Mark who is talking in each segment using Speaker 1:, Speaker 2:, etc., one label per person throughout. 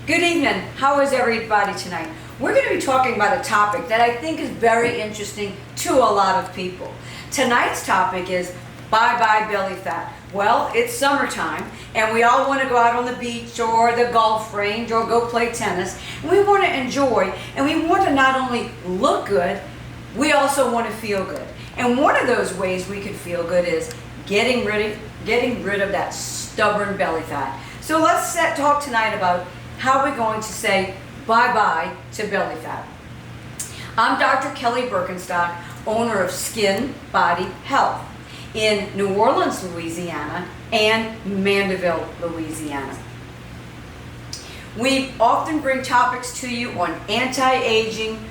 Speaker 1: Good evening. How is everybody tonight? We're going to be talking about a topic that I think is very interesting to a lot of people. Tonight's topic is bye-bye belly fat. Well, it's summertime and we all want to go out on the beach or the golf range or go play tennis. And we want to enjoy and we want to not only look good, we also want to feel good. And one of those ways we can feel good is getting rid of that stubborn belly fat. So let's talk tonight about how we're going to say bye-bye to belly fat. I'm Dr. Kelly Birkenstock, owner of Skin Body Health in New Orleans, Louisiana and Mandeville, Louisiana. We often bring topics to you on anti-aging,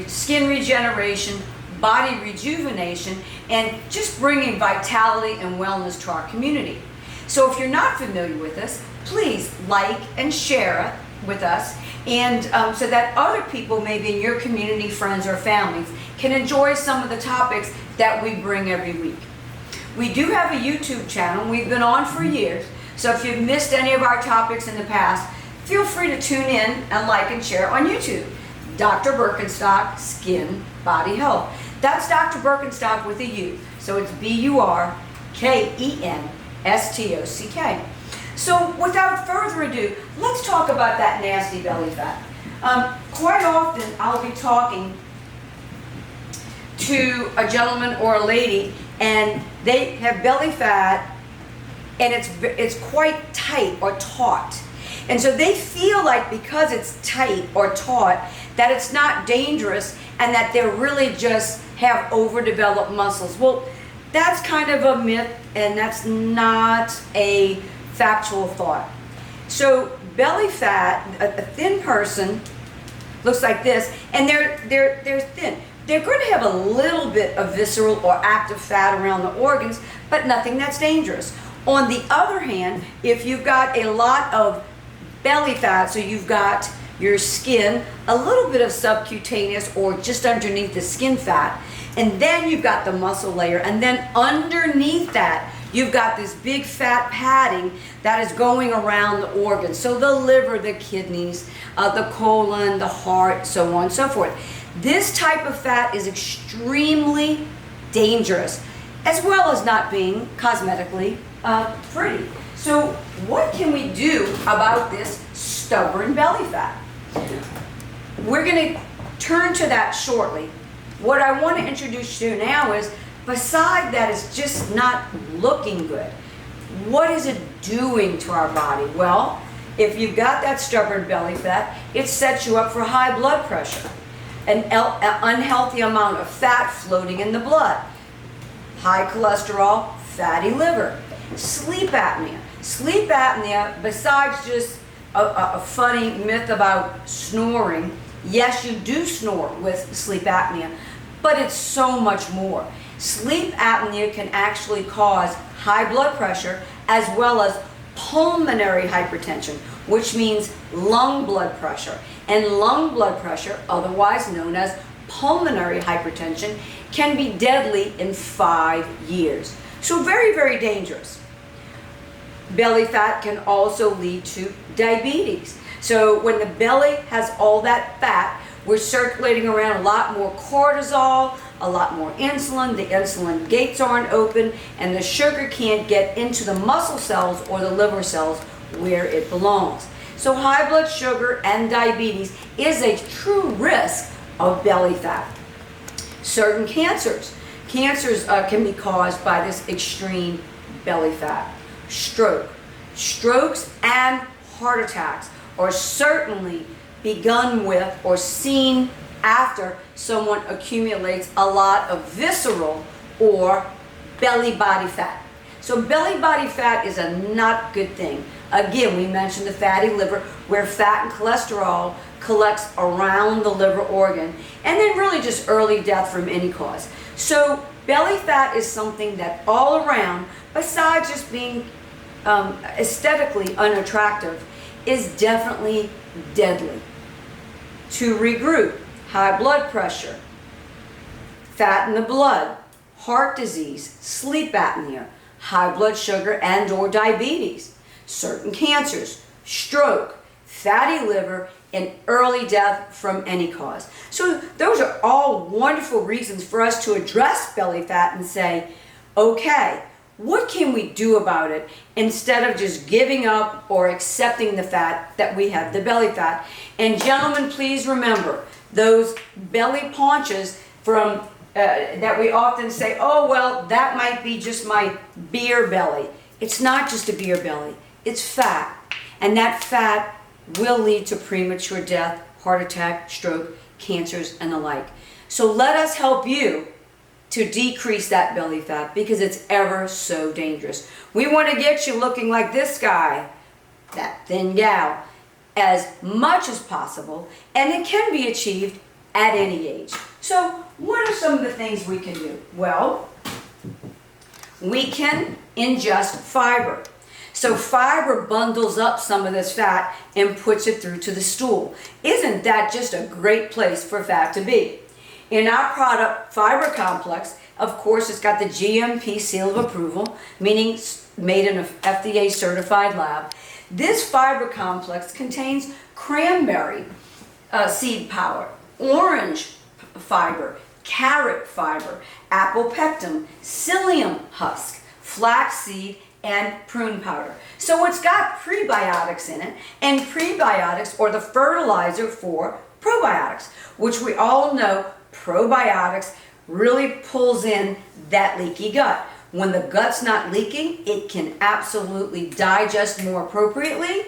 Speaker 1: skin regeneration, body rejuvenation, and just bringing vitality and wellness to our community. So if you're not familiar with us, please like and share it with us, and so that other people maybe in your community, friends or families can enjoy some of the topics that we bring every week. We do have a YouTube channel. We've been on for years, so if you've missed any of our topics in the past, feel free to tune in and like and share on YouTube. Dr. Birkenstock Skin Body Health. That's Dr. Birkenstock with a U, so it's Burkenstock. So without further ado, let's talk about that nasty belly fat. Quite often I'll be talking to a gentleman or a lady and they have belly fat and it's quite tight or taut. And so they feel like because it's tight or taut that it's not dangerous and that they really just have overdeveloped muscles. Well, that's kind of a myth and that's not a factual thought. So belly fat, a thin person looks like this, and they're thin. They're going to have a little bit of visceral or active fat around the organs, but nothing that's dangerous. On the other hand, if you've got a lot of belly fat, so you've got your skin, a little bit of subcutaneous or just underneath the skin fat, and then you've got the muscle layer, and then underneath that you've got this big fat padding that is going around the organs. So the liver, the kidneys, the colon, the heart, so on and so forth. This type of fat is extremely dangerous, as well as not being cosmetically pretty. So what can we do about this stubborn belly fat? We're going to turn to that shortly. What I want to introduce you to now is, beside that, it's just not looking good. What is it doing to our body? Well, if you've got that stubborn belly fat, it sets you up for high blood pressure, an unhealthy amount of fat floating in the blood, high cholesterol, fatty liver, sleep apnea. Sleep apnea, besides just a funny myth about snoring, yes, you do snore with sleep apnea, but it's so much more. Sleep apnea can actually cause high blood pressure as well as pulmonary hypertension, which means lung blood pressure. And lung blood pressure, otherwise known as pulmonary hypertension, can be deadly in 5 years. So very, very dangerous. Belly fat can also lead to diabetes. So when the belly has all that fat, we're circulating around a lot more cortisol, a lot more insulin, the insulin gates aren't open, and the sugar can't get into the muscle cells or the liver cells where it belongs. So high blood sugar and diabetes is a true risk of belly fat. Certain cancers can be caused by this extreme belly fat. Strokes and heart attacks are certainly begun with or seen after someone accumulates a lot of visceral or belly body fat. So belly body fat is a not good thing. Again, we mentioned the fatty liver, where fat and cholesterol collects around the liver organ, and then really just early death from any cause. So belly fat is something that all around, besides just being aesthetically unattractive, is definitely deadly. To regroup, high blood pressure, fat in the blood, heart disease, sleep apnea, high blood sugar and or diabetes, certain cancers, stroke, fatty liver, and early death from any cause. So those are all wonderful reasons for us to address belly fat and say, okay, what can we do about it instead of just giving up or accepting the fact that we have the belly fat? And gentlemen, please remember those belly paunches from that we often say, oh, well, that might be just my beer belly. It's not just a beer belly, it's fat. And that fat will lead to premature death, heart attack, stroke, cancers, and the like. So let us help you to decrease that belly fat because it's ever so dangerous. We want to get you looking like this guy, that thin gal, as much as possible, and it can be achieved at any age. So what are some of the things we can do? Well, we can ingest fiber. So fiber bundles up some of this fat and puts it through to the stool. Isn't that just a great place for fat to be? In our product, Fiber Complex, of course, it's got the GMP seal of approval, meaning made in an FDA certified lab. This Fiber Complex contains cranberry seed powder, orange fiber, carrot fiber, apple pectin, psyllium husk, flaxseed, and prune powder. So it's got prebiotics in it, and prebiotics are the fertilizer for probiotics, which we all know probiotics really pulls in that leaky gut. When the gut's not leaking, it can absolutely digest more appropriately,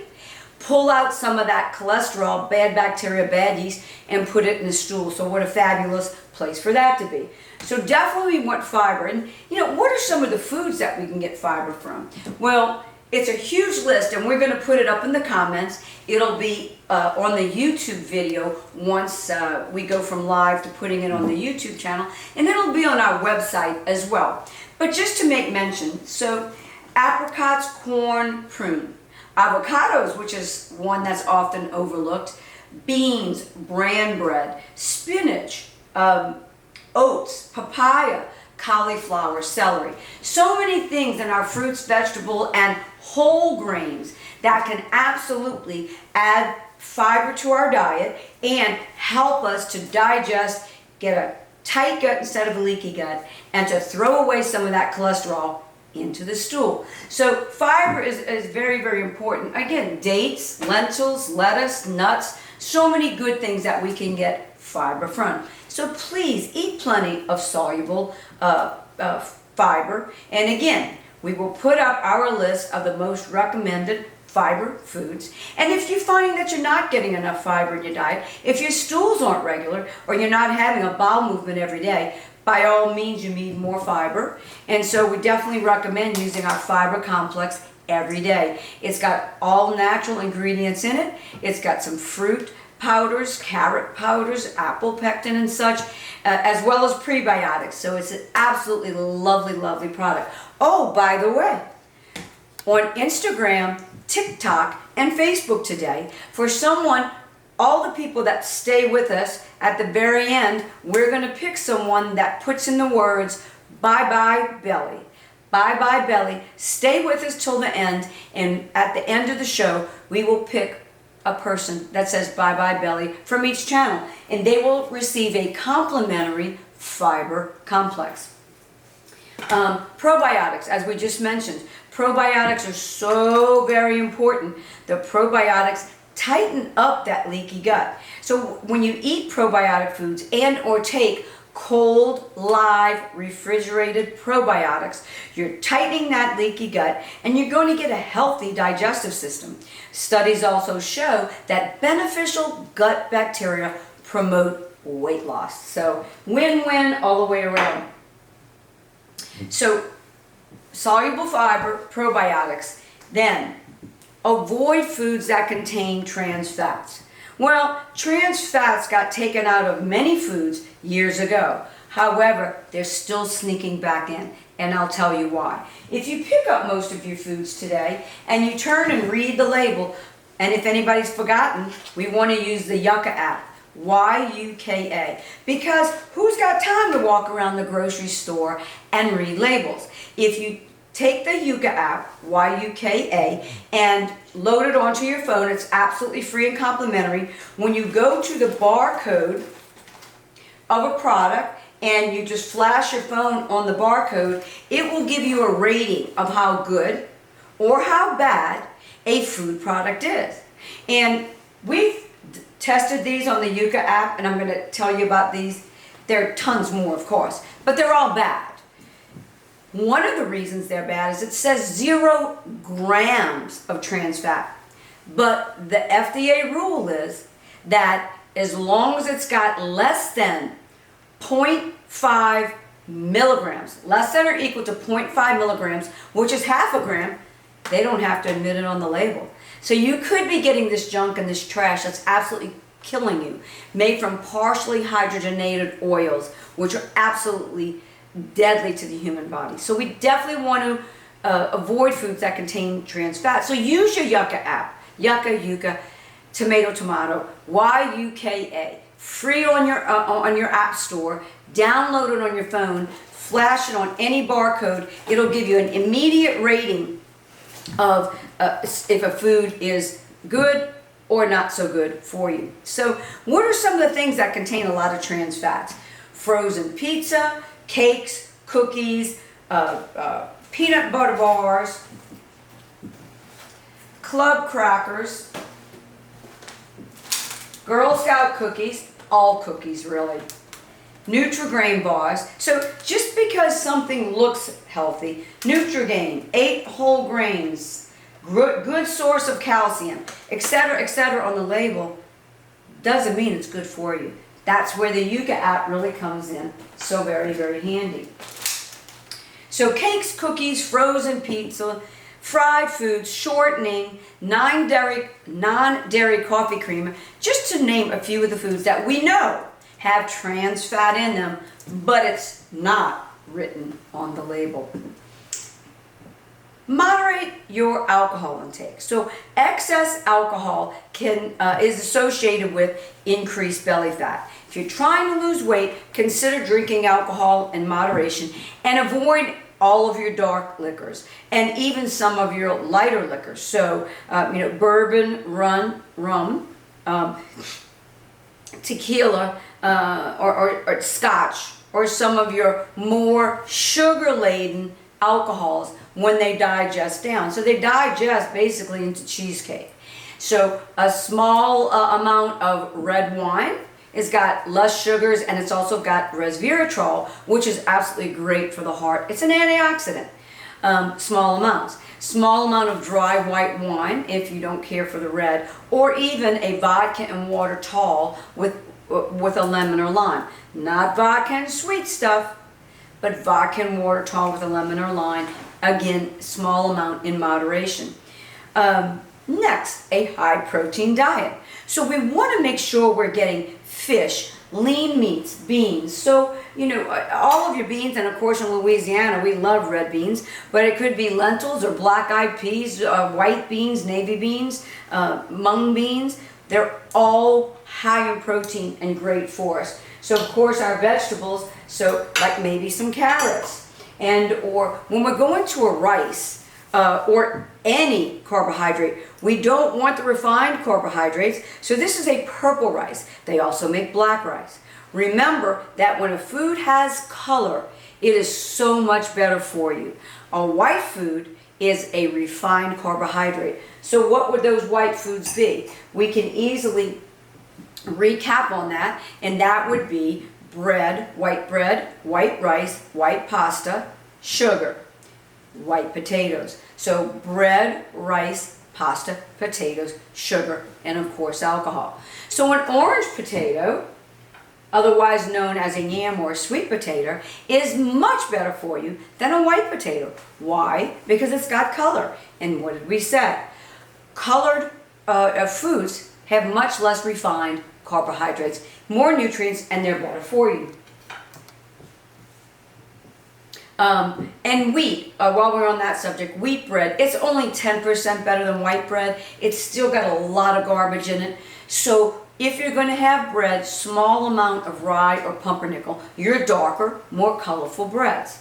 Speaker 1: pull out some of that cholesterol, bad bacteria, bad yeast, and put it in the stool. So what a fabulous place for that to be. So definitely we want fiber. And what are some of the foods that we can get fiber from? Well, it's a huge list, and we're going to put it up in the comments. It'll be on the YouTube video once we go from live to putting it on the YouTube channel, and it'll be on our website as well. But just to make mention, so apricots, corn, prune, avocados, which is one that's often overlooked, beans, bran bread, spinach, oats, papaya, cauliflower, celery. So many things in our fruits, vegetable, and whole grains that can absolutely add fiber to our diet and help us to digest, get a tight gut instead of a leaky gut, and to throw away some of that cholesterol into the stool. So fiber is very, very important. Again, dates, lentils, lettuce, nuts, so many good things that we can get fiber from. So please eat plenty of soluble fiber. And again, we will put up our list of the most recommended fiber foods. And if you find that you're not getting enough fiber in your diet, if your stools aren't regular or you're not having a bowel movement every day, by all means you need more fiber. And so we definitely recommend using our Fiber Complex every day. It's got all natural ingredients in it. It's got some fruit powders, carrot powders, apple pectin and such, as well as prebiotics. So it's an absolutely lovely, lovely product. Oh, by the way, on Instagram, TikTok, and Facebook today, for someone, all the people that stay with us at the very end, we're going to pick someone that puts in the words, bye-bye belly. Bye-bye belly. Stay with us till the end, and at the end of the show, we will pick a person that says bye-bye belly from each channel, and they will receive a complimentary Fiber Complex. Probiotics, as we just mentioned, probiotics are so very important. The probiotics tighten up that leaky gut. So when you eat probiotic foods and or take cold, live, refrigerated probiotics, you're tightening that leaky gut and you're going to get a healthy digestive system. Studies also show that beneficial gut bacteria promote weight loss. So win-win all the way around. So soluble fiber, probiotics. Then avoid foods that contain trans fats. Well, trans fats got taken out of many foods years ago. However, they're still sneaking back in, and I'll tell you why. If you pick up most of your foods today and you turn and read the label, and if anybody's forgotten, we want to use the Yucca app. Y-U-K-A. Because who's got time to walk around the grocery store and read labels? If you take the Yuka app, Y-U-K-A, and load it onto your phone. It's absolutely free and complimentary. When you go to the barcode of a product and you just flash your phone on the barcode, it will give you a rating of how good or how bad a food product is. And we've tested these on the Yuka app, and I'm going to tell you about these. There are tons more, of course, but they're all bad. One of the reasons they're bad is it says 0 grams of trans fat. But the FDA rule is that as long as it's got less than 0.5 milligrams, less than or equal to 0.5 milligrams, which is half a gram, they don't have to admit it on the label. So you could be getting this junk and this trash that's absolutely killing you, made from partially hydrogenated oils, which are absolutely deadly to the human body. So we definitely want to avoid foods that contain trans fat. So use your Yuka app, Yuka, tomato, Y-U-K-A, free on your app store. Download it on your phone, flash it on any barcode. It'll give you an immediate rating of if a food is good or not so good for you. So what are some of the things that contain a lot of trans fats? Frozen pizza, cakes, cookies, peanut butter bars, club crackers, Girl Scout cookies, all cookies really, Nutri-Grain bars. So just because something looks healthy, Nutri-Grain, 8 whole grains, good source of calcium, etc. on the label, doesn't mean it's good for you. That's where the Yuka app really comes in so very, very handy. So cakes, cookies, frozen pizza, fried foods, shortening, non-dairy coffee creamer, just to name a few of the foods that we know have trans fat in them, but it's not written on the label. Moderate your alcohol intake. So excess alcohol is associated with increased belly fat. If you're trying to lose weight, consider drinking alcohol in moderation and avoid all of your dark liquors and even some of your lighter liquors. So, bourbon, rum, tequila, or scotch, or some of your more sugar-laden alcohols when they digest down. So they digest basically into cheesecake. So a small amount of red wine has got less sugars, and it's also got resveratrol, which is absolutely great for the heart. It's an antioxidant. Small amounts. Small amount of dry white wine if you don't care for the red, or even a vodka and water tall with a lemon or lime. Not vodka and sweet stuff, but vodka and water tall with a lemon or lime. Again, small amount in moderation. Next, a high protein diet. So we want to make sure we're getting fish, lean meats, beans. So, all of your beans, and of course in Louisiana we love red beans, but it could be lentils or black-eyed peas, white beans, navy beans, mung beans. They're all high in protein and great for us. So of course our vegetables, so like maybe some carrots, or when we're going to a rice, or any carbohydrate, we don't want the refined carbohydrates, so this is a purple rice. They also make black rice. Remember that when a food has color, it is so much better for you. A white food is a refined carbohydrate. So what would those white foods be? We can easily recap on that, and that would be bread, white rice, white pasta, sugar, white potatoes. So bread, rice, pasta, potatoes, sugar, and of course alcohol. So an orange potato, otherwise known as a yam or a sweet potato, is much better for you than a white potato. Why? Because it's got color. And what did we say? Colored foods have much less refined carbohydrates, more nutrients, and they're better for you. And wheat, while we're on that subject, wheat bread, it's only 10% better than white bread. It's still got a lot of garbage in it. So if you're going to have bread, small amount of rye or pumpernickel, your darker, more colorful breads.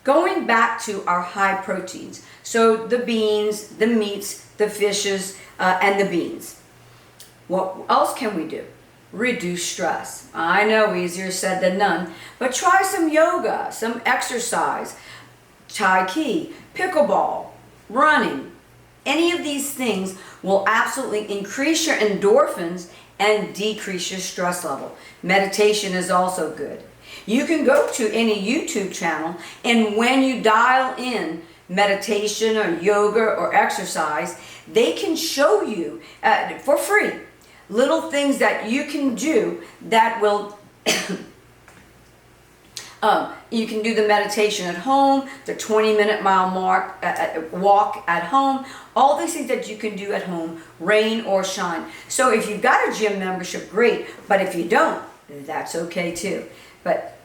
Speaker 1: Going back to our high proteins, so the beans, the meats, the fishes, and the beans. What else can we do? Reduce stress. I know, easier said than done, but try some yoga, some exercise, Tai Chi, pickleball, running. Any of these things will absolutely increase your endorphins and decrease your stress level. Meditation is also good. You can go to any YouTube channel, and when you dial in meditation or yoga or exercise, they can show you for free little things that you can do that will you can do the meditation at home, the 20-minute mile walk at home, all these things that you can do at home, rain or shine. So if you've got a gym membership, great, but if you don't, that's okay too. But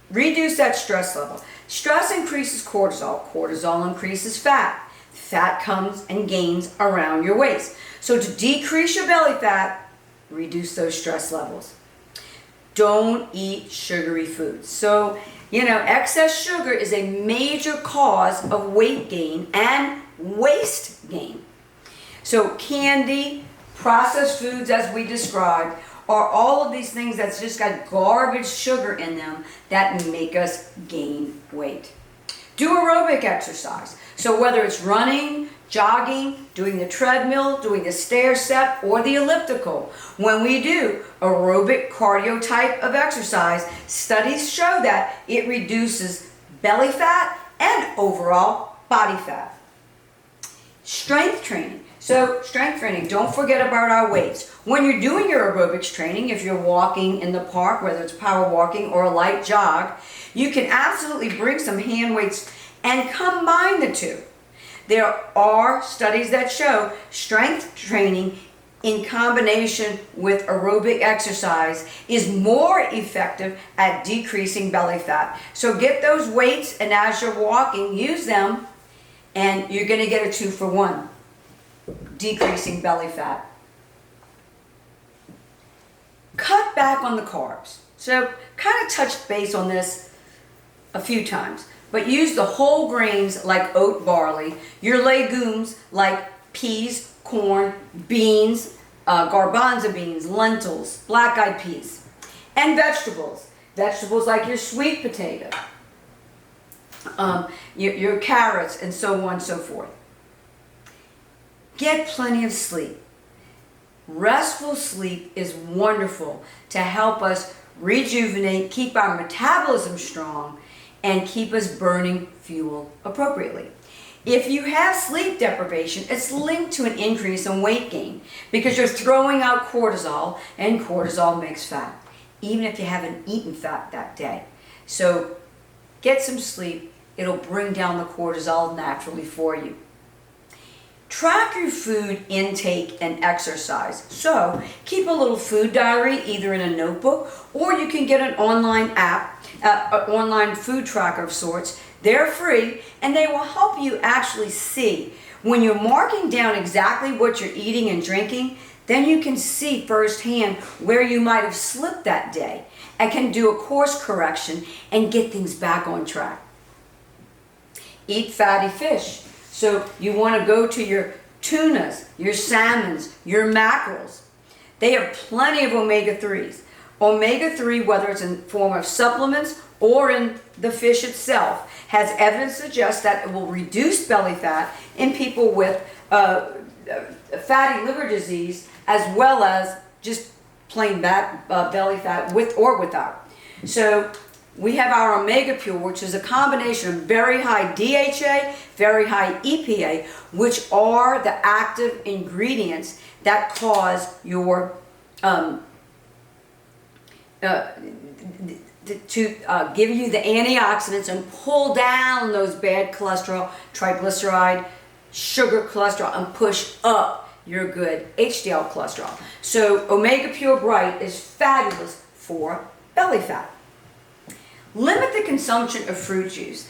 Speaker 1: reduce that stress level. Stress increases cortisol. Cortisol increases fat. Fat comes and gains around your waist. So to decrease your belly fat, reduce those stress levels. Don't eat sugary foods. So, excess sugar is a major cause of weight gain and waist gain. So candy, processed foods as we described, are all of these things that's just got garbage sugar in them that make us gain weight. Do aerobic exercise. So whether it's running, jogging, doing the treadmill, doing the stair step, or the elliptical, when we do aerobic cardio type of exercise, studies show that it reduces belly fat and overall body fat. Strength training. So strength training, don't forget about our weights. When you're doing your aerobics training, if you're walking in the park, whether it's power walking or a light jog, you can absolutely bring some hand weights and combine the two. There are studies that show strength training in combination with aerobic exercise is more effective at decreasing belly fat. So get those weights, and as you're walking, use them, and you're going to get a 2-for-1. Decreasing belly fat. Cut back on the carbs. So kind of touched base on this a few times, but use the whole grains like oat, barley, your legumes like peas, corn, beans, garbanzo beans, lentils, black-eyed peas, and vegetables. Vegetables like your sweet potato, your carrots, and so on and so forth. Get plenty of sleep. Restful sleep is wonderful to help us rejuvenate, keep our metabolism strong, and keep us burning fuel appropriately. If you have sleep deprivation, it's linked to an increase in weight gain because you're throwing out cortisol, and cortisol makes fat, even if you haven't eaten fat that day. So get some sleep. It'll bring down the cortisol naturally for you. Track your food intake and exercise. So keep a little food diary either in a notebook, or you can get an online app, an online food tracker of sorts. They're free, and they will help you actually see. When you're marking down exactly what you're eating and drinking, then you can see firsthand where you might have slipped that day and can do a course correction and get things back on track. Eat fatty fish. So you want to go to your tunas, your salmons, your mackerels. They have plenty of omega-3s. Omega-3, whether it's in form of supplements or in the fish itself, has evidence to suggest that it will reduce belly fat in people with fatty liver disease, as well as just plain belly fat with or without. So we have our Omega Pure, which is a combination of very high DHA, very high EPA, which are the active ingredients that cause your to give you the antioxidants and pull down those bad cholesterol, triglyceride, sugar cholesterol, and push up your good HDL cholesterol. So Omega Pure Bright is fabulous for belly fat. Limit the consumption of fruit juice.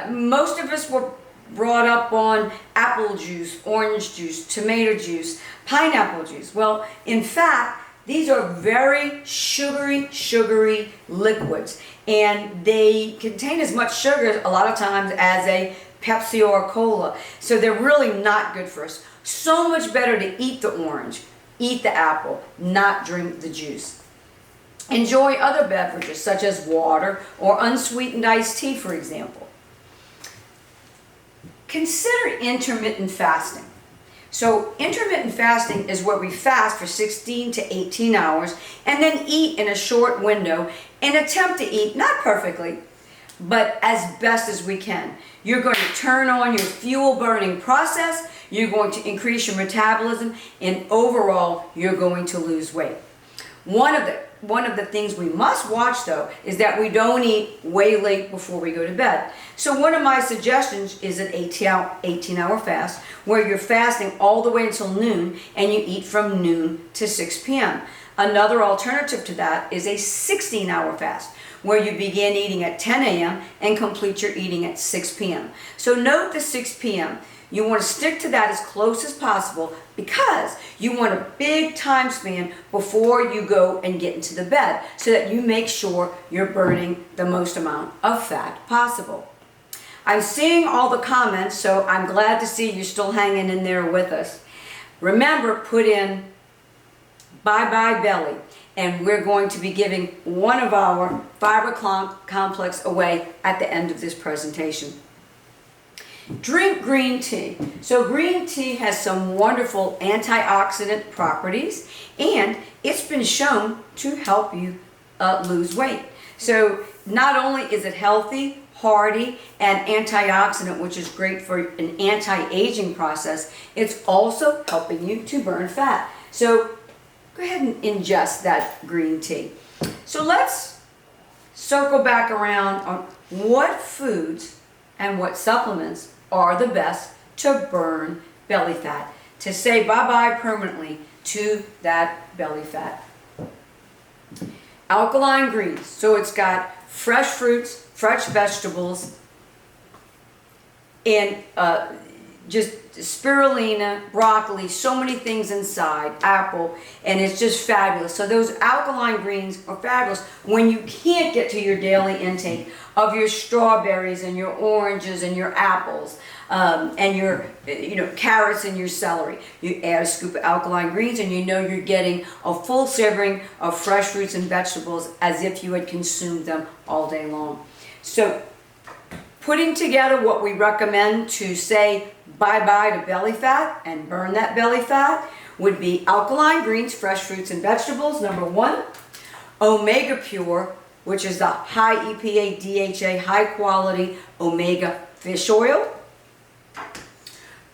Speaker 1: Most of us were brought up on apple juice, orange juice, tomato juice, pineapple juice. Well, in fact, These are very sugary liquids, and they contain as much sugar a lot of times as a Pepsi or a cola. So they're really not good for us. So much better to eat the orange, eat the apple, not drink the juice. Enjoy other beverages such as water or unsweetened iced tea, for example. Consider intermittent fasting. So intermittent fasting is where we fast for 16 to 18 hours and then eat in a short window and attempt to eat, not perfectly, but as best as we can. You're going to turn on your fuel burning process, you're going to increase your metabolism, and overall you're going to lose weight. One of the things we must watch though is that we don't eat way late before we go to bed. So one of my suggestions is an 18-hour fast where you're fasting all the way until noon and you eat from noon to 6 p.m. Another alternative to that is a 16-hour fast where you begin eating at 10 a.m. and complete your eating at 6 p.m. So note the 6 p.m. You want to stick to that as close as possible because you want a big time span before you go and get into the bed so that you make sure you're burning the most amount of fat possible. I'm seeing all the comments, so I'm glad to see you're still hanging in there with us. Remember, put in Bye Bye Belly, and we're going to be giving one of our fiber complex away at the end of this presentation. Drink green tea. So green tea has some wonderful antioxidant properties, and it's been shown to help you lose weight. So not only is it healthy, hearty, and antioxidant, which is great for an anti-aging process, it's also helping you to burn fat. So go ahead and ingest that green tea. So let's circle back around on what foods and what supplements are the best to burn belly fat, to say bye-bye permanently to that belly fat. Alkaline greens, so it's got fresh fruits, fresh vegetables, and just spirulina, broccoli, so many things inside, apple, and it's just fabulous. So those alkaline greens are fabulous when you can't get to your daily intake of your strawberries and your oranges and your apples and your carrots and your celery. You add a scoop of alkaline greens and you know you're getting a full serving of fresh fruits and vegetables as if you had consumed them all day long. So putting together what we recommend to say bye-bye to belly fat and burn that belly fat would be alkaline greens, fresh fruits and vegetables, number one. Omega Pure, which is the high EPA, DHA, high quality omega fish oil.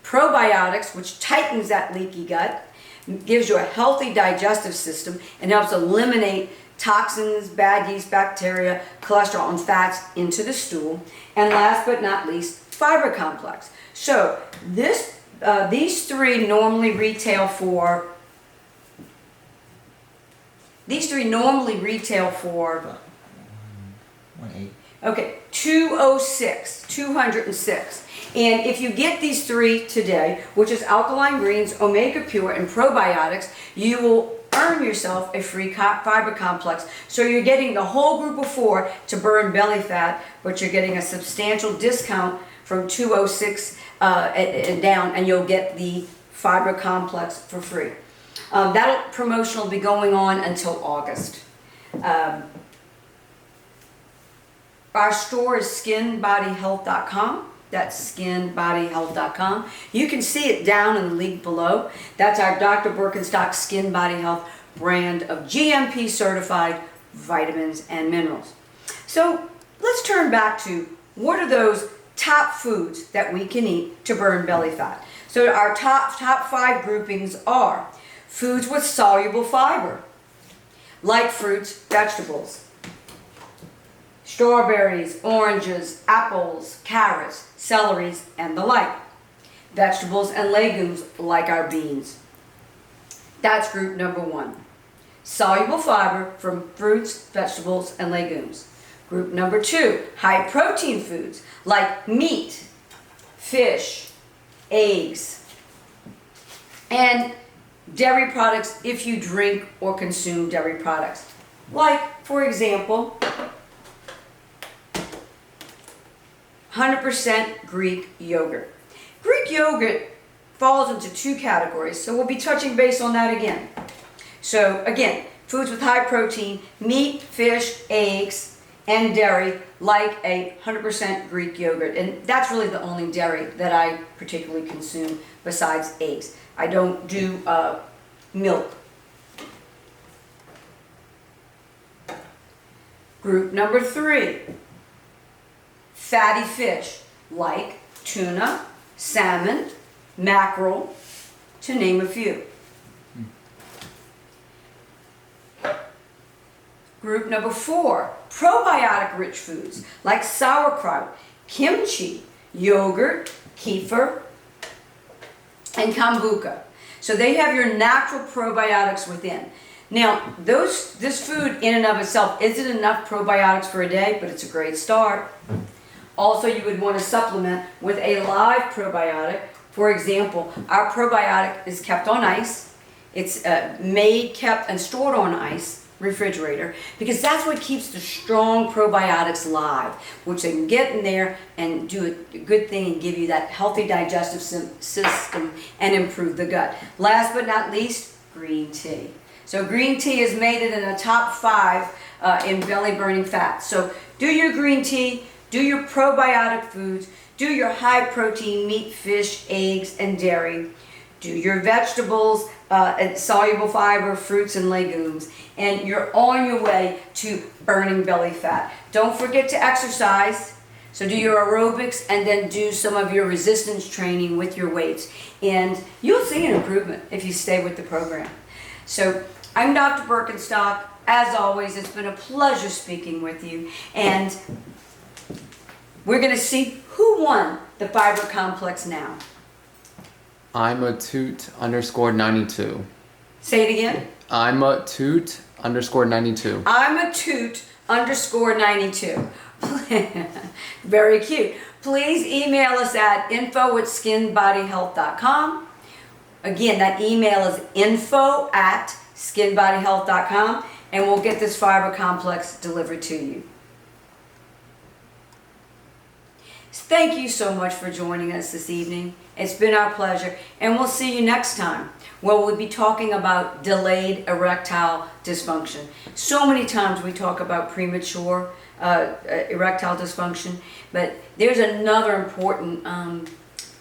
Speaker 1: Probiotics, which tightens that leaky gut, gives you a healthy digestive system, and helps eliminate toxins, bad yeast, bacteria, cholesterol, and fats into the stool. And last but not least, fiber complex. So these three normally retail for okay, 206. And if you get these three today, which is alkaline greens, omega pure, and probiotics, you will earn yourself a free fiber complex. So you're getting the whole group of four to burn belly fat, but you're getting a substantial discount from 206 and down, and you'll get the fiber complex for free. That promotion will be going on until August. Our store is skinbodyhealth.com. That's skinbodyhealth.com. You can see it down in the link below. That's our Dr. Birkenstock Skin Body Health brand of GMP certified vitamins and minerals. So let's turn back to what are those top foods that we can eat to burn belly fat. So our top 5 groupings are foods with soluble fiber, like fruits, vegetables, strawberries, oranges, apples, carrots, celeries, and the like. Vegetables and legumes like our beans. That's group number 1. Soluble fiber from fruits, vegetables, and legumes. Group number 2, high protein foods like meat, fish, eggs. And dairy products if you drink or consume dairy products. Like, for example, 100% Greek yogurt. Greek yogurt falls into two categories, so we'll be touching base on that again. So again, foods with high protein, meat, fish, eggs, and dairy, like a 100% Greek yogurt. And that's really the only dairy that I particularly consume besides eggs. I don't do milk. Group number 3, fatty fish, like tuna, salmon, mackerel, to name a few. Group number 4, probiotic-rich foods like sauerkraut, kimchi, yogurt, kefir, and kombucha. So they have your natural probiotics within. Now, this food in and of itself isn't enough probiotics for a day, but it's a great start. Also, you would want to supplement with a live probiotic. For example, our probiotic is kept on ice. It's made, kept, and stored on ice, refrigerator, because that's what keeps the strong probiotics live, which they can get in there and do a good thing and give you that healthy digestive system and improve the gut. Last but not least, green tea. So green tea is made it in the top 5 in belly-burning fats. So do your green tea, do your probiotic foods, do your high-protein meat, fish, eggs, and dairy. Do your vegetables, and soluble fiber, fruits, and legumes. And you're on your way to burning belly fat. Don't forget to exercise. So do your aerobics and then do some of your resistance training with your weights. And you'll see an improvement if you stay with the program. So I'm Dr. Birkenstock. As always, it's been a pleasure speaking with you. And we're going to see who won the Fiber Complex now.
Speaker 2: I'm a toot _92.
Speaker 1: Say it again.
Speaker 2: I'm a toot _92.
Speaker 1: I'm a toot _92. Very cute. Please email us at info@skinbodyhealth.com. Again, that email is info@skinbodyhealth.com, and we'll get this fiber complex delivered to you. Thank you so much for joining us this evening. It's been our pleasure, and we'll see you next time, where we'll be talking about delayed erectile dysfunction. So many times we talk about premature erectile dysfunction, but there's another important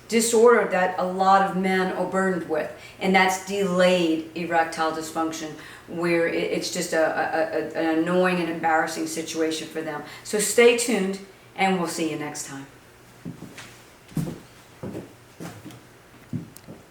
Speaker 1: disorder that a lot of men are burdened with, and that's delayed erectile dysfunction, where it's just an annoying and embarrassing situation for them. So stay tuned, and we'll see you next time.